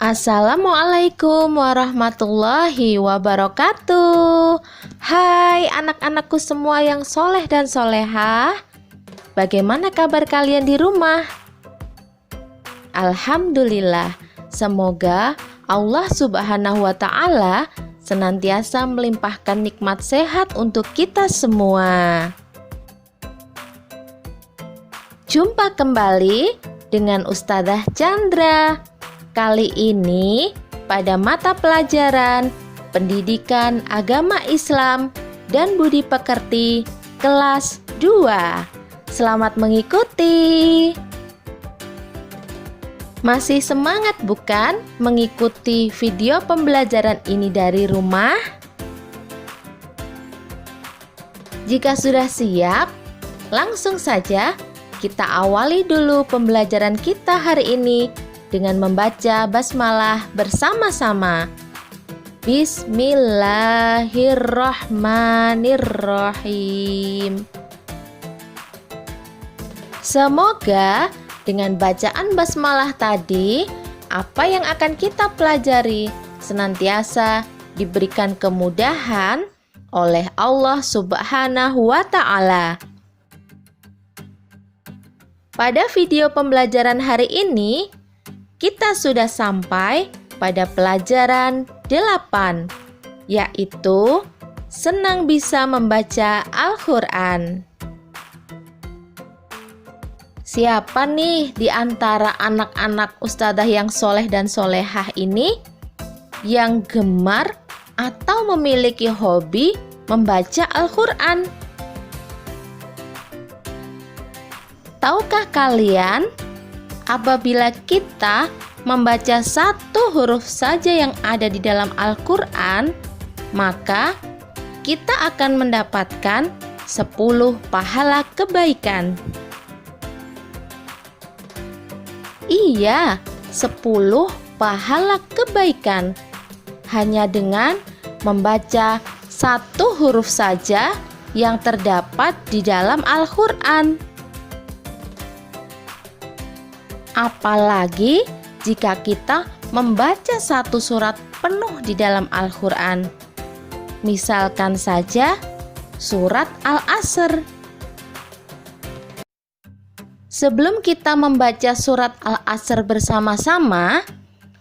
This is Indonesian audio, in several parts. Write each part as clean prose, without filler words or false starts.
Assalamualaikum warahmatullahi wabarakatuh. Hai anak-anakku semua yang soleh dan solehah. Bagaimana kabar kalian di rumah? Alhamdulillah, semoga Allah Subhanahu wa Ta'ala senantiasa melimpahkan nikmat sehat untuk kita semua. Jumpa kembali dengan Ustadzah Chandra. Kali ini pada mata pelajaran Pendidikan Agama Islam dan Budi Pekerti kelas 2. Selamat mengikuti. Masih semangat bukan mengikuti video pembelajaran ini dari rumah? Jika sudah siap, langsung saja kita awali dulu pembelajaran kita hari ini dengan membaca basmalah bersama-sama. Bismillahirrahmanirrahim. Semoga dengan bacaan basmalah tadi, apa yang akan kita pelajari senantiasa diberikan kemudahan oleh Allah Subhanahu wa Ta'ala. Pada video pembelajaran hari ini, kita sudah sampai pada pelajaran 8, yaitu senang bisa membaca Al-Quran. Siapa nih di antara anak-anak ustadzah yang soleh dan solehah ini yang gemar atau memiliki hobi membaca Al-Quran? Tahukah kalian, apabila kita membaca satu huruf saja yang ada di dalam Al-Quran, maka kita akan mendapatkan 10 pahala kebaikan. Iya, 10 pahala kebaikan hanya dengan membaca satu huruf saja yang terdapat di dalam Al-Quran. Apalagi jika kita membaca satu surat penuh di dalam Al-Quran. Misalkan saja surat Al-Asr. Sebelum kita membaca surat Al-Asr bersama-sama,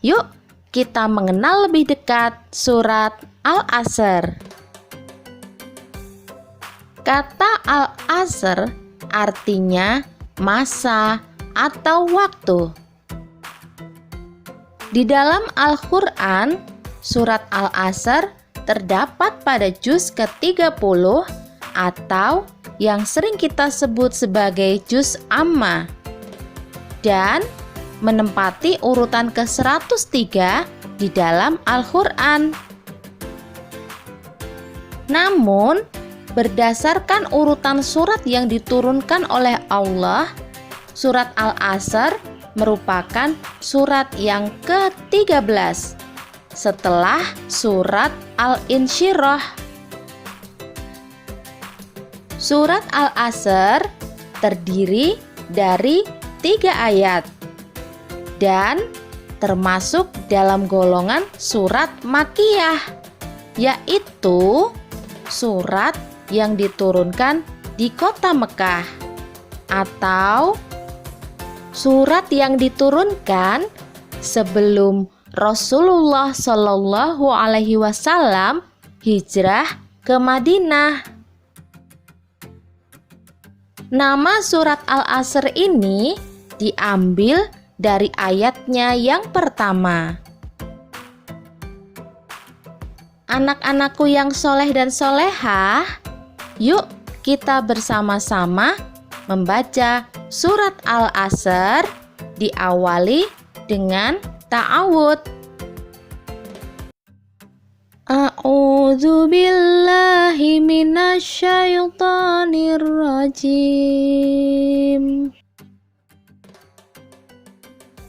yuk kita mengenal lebih dekat surat Al-Asr. Kata Al-Asr artinya masa atau waktu. Di dalam Al-Quran, surat Al-Asr terdapat pada juz ke-30 atau yang sering kita sebut sebagai juz amma dan menempati urutan ke-103 di dalam Al-Quran. Namun, berdasarkan urutan surat yang diturunkan oleh Allah, surat Al-Asr merupakan surat yang ke-13 setelah surat Al-Insyirah. Surat Al-Asr terdiri dari 3 ayat dan termasuk dalam golongan surat Makkiyah, yaitu surat yang diturunkan di kota Mekah atau surat yang diturunkan sebelum Rasulullah Shallallahu Alaihi Wasallam hijrah ke Madinah. Nama surat Al-Asr ini diambil dari ayatnya yang pertama. Anak-anakku yang soleh dan solehah, yuk kita bersama-sama membaca surat Al-Asr diawali dengan ta'awud. A'udzu billahi minasyaitonir rajim.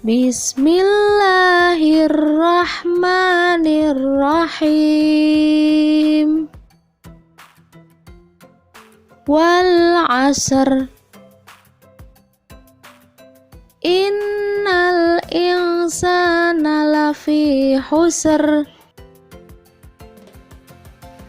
Bismillahirrahmanirrahim. Wal 'asr. Innal insana lafi khusr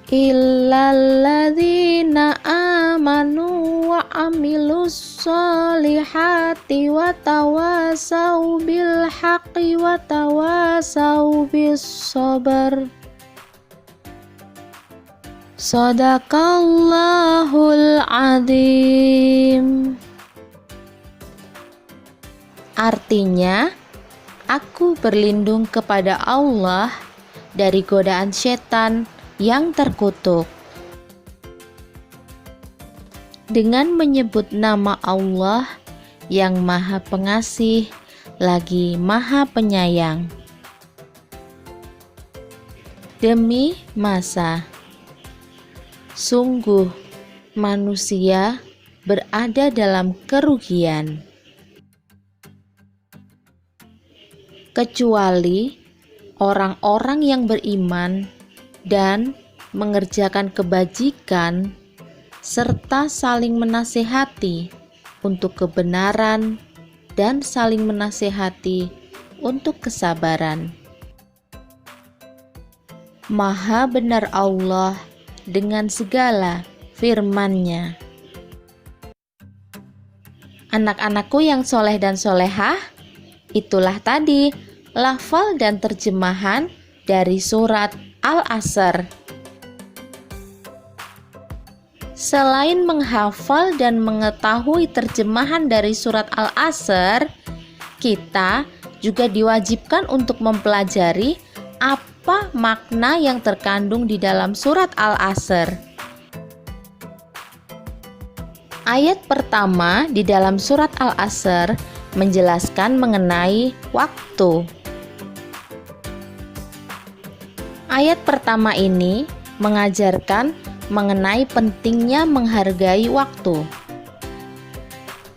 illalladzina amanu wa amilus solihati wa tawasau bil haqqi wa tawasau bis sabar. Shadaqallahul adzim. Artinya, aku berlindung kepada Allah dari godaan setan yang terkutuk. Dengan menyebut nama Allah yang Maha Pengasih lagi Maha Penyayang. Demi masa, sungguh manusia berada dalam kerugian, kecuali orang-orang yang beriman dan mengerjakan kebajikan serta saling menasehati untuk kebenaran dan saling menasehati untuk kesabaran. Maha benar Allah dengan segala firman-Nya. Anak-anakku yang soleh dan solehah, itulah tadi lafal dan terjemahan dari surat Al-Asr. Selain menghafal dan mengetahui terjemahan dari surat Al-Asr, kita juga diwajibkan untuk mempelajari apa makna yang terkandung di dalam surat Al-Asr. Ayat pertama di dalam surat Al-Asr menjelaskan mengenai waktu. Ayat pertama ini mengajarkan mengenai pentingnya menghargai waktu.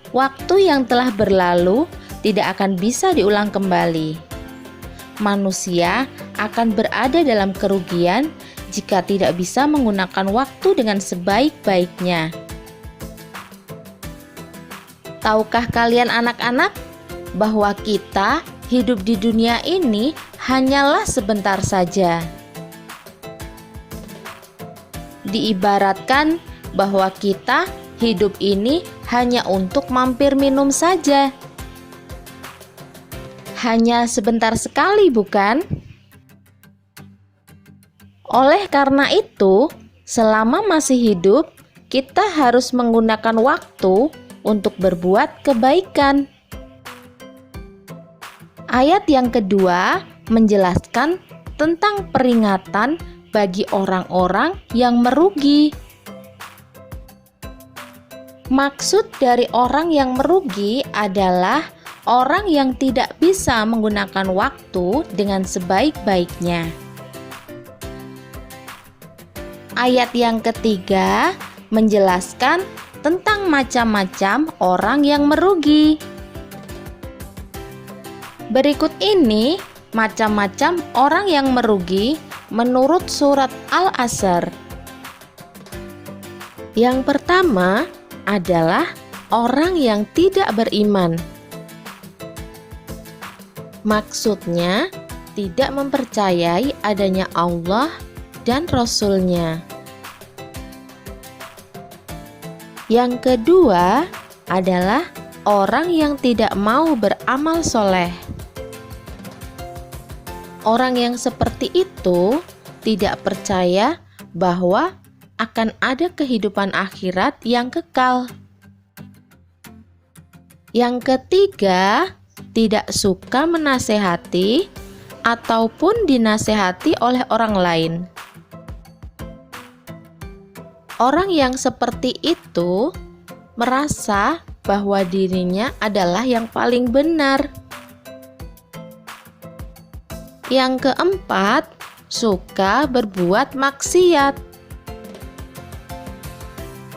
Waktu yang telah berlalu tidak akan bisa diulang kembali. Manusia akan berada dalam kerugian jika tidak bisa menggunakan waktu dengan sebaik-baiknya. Tahukah kalian anak-anak bahwa kita hidup di dunia ini hanyalah sebentar saja? Diibaratkan bahwa kita hidup ini hanya untuk mampir minum saja. Hanya sebentar sekali, bukan? Oleh karena itu, selama masih hidup, kita harus menggunakan waktu untuk berbuat kebaikan. Ayat yang kedua menjelaskan tentang peringatan bagi orang-orang yang merugi. Maksud dari orang yang merugi adalah orang yang tidak bisa menggunakan waktu dengan sebaik-baiknya. Ayat yang ketiga menjelaskan tentang macam-macam orang yang merugi. Berikut ini macam-macam orang yang merugi menurut surat Al-Asr. Yang pertama adalah orang yang tidak beriman. Maksudnya, tidak mempercayai adanya Allah dan Rasul-Nya. Yang kedua adalah orang yang tidak mau beramal soleh. Orang yang seperti itu tidak percaya bahwa akan ada kehidupan akhirat yang kekal. Yang ketiga, tidak suka menasehati ataupun dinasehati oleh orang lain. Orang yang seperti itu merasa bahwa dirinya adalah yang paling benar. Yang keempat, suka berbuat maksiat.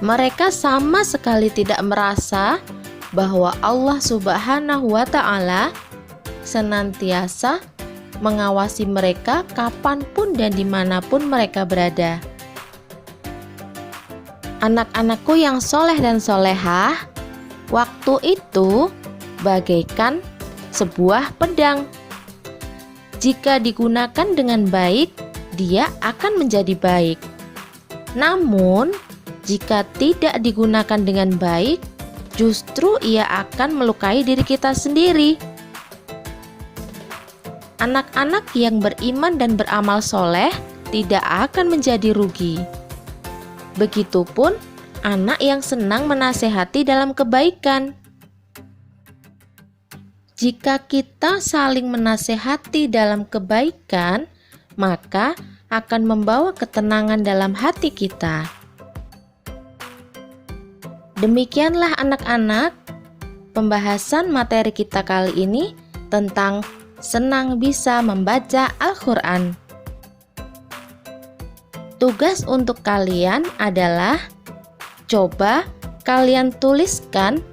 Mereka sama sekali tidak merasa bahwa Allah Subhanahu wa Ta'ala senantiasa mengawasi mereka kapanpun dan dimanapun mereka berada. Anak-anakku yang soleh dan solehah, waktu itu bagaikan sebuah pedang. Jika digunakan dengan baik, dia akan menjadi baik. Namun, jika tidak digunakan dengan baik, justru ia akan melukai diri kita sendiri. Anak-anak yang beriman dan beramal soleh tidak akan menjadi rugi. Begitupun anak yang senang menasehati dalam kebaikan. Jika kita saling menasehati dalam kebaikan, maka akan membawa ketenangan dalam hati kita. Demikianlah anak-anak, pembahasan materi kita kali ini tentang senang bisa membaca Al-Quran. Tugas untuk kalian adalah coba kalian tuliskan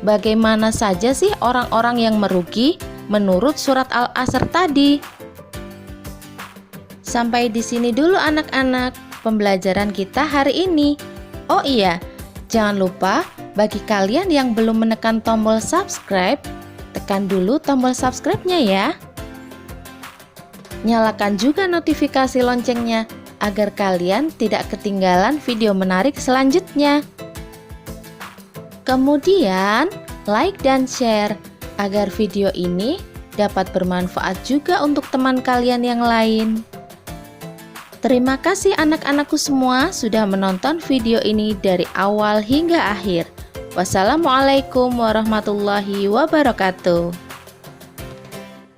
bagaimana saja sih orang-orang yang merugi menurut surat Al-Asr tadi. Sampai di sini dulu anak-anak pembelajaran kita hari ini. Oh iya, jangan lupa bagi kalian yang belum menekan tombol subscribe, tekan dulu tombol subscribe-nya ya. Nyalakan juga notifikasi loncengnya agar kalian tidak ketinggalan video menarik selanjutnya. Kemudian, like dan share agar video ini dapat bermanfaat juga untuk teman kalian yang lain. Terima kasih anak-anakku semua sudah menonton video ini dari awal hingga akhir. Wassalamualaikum warahmatullahi wabarakatuh.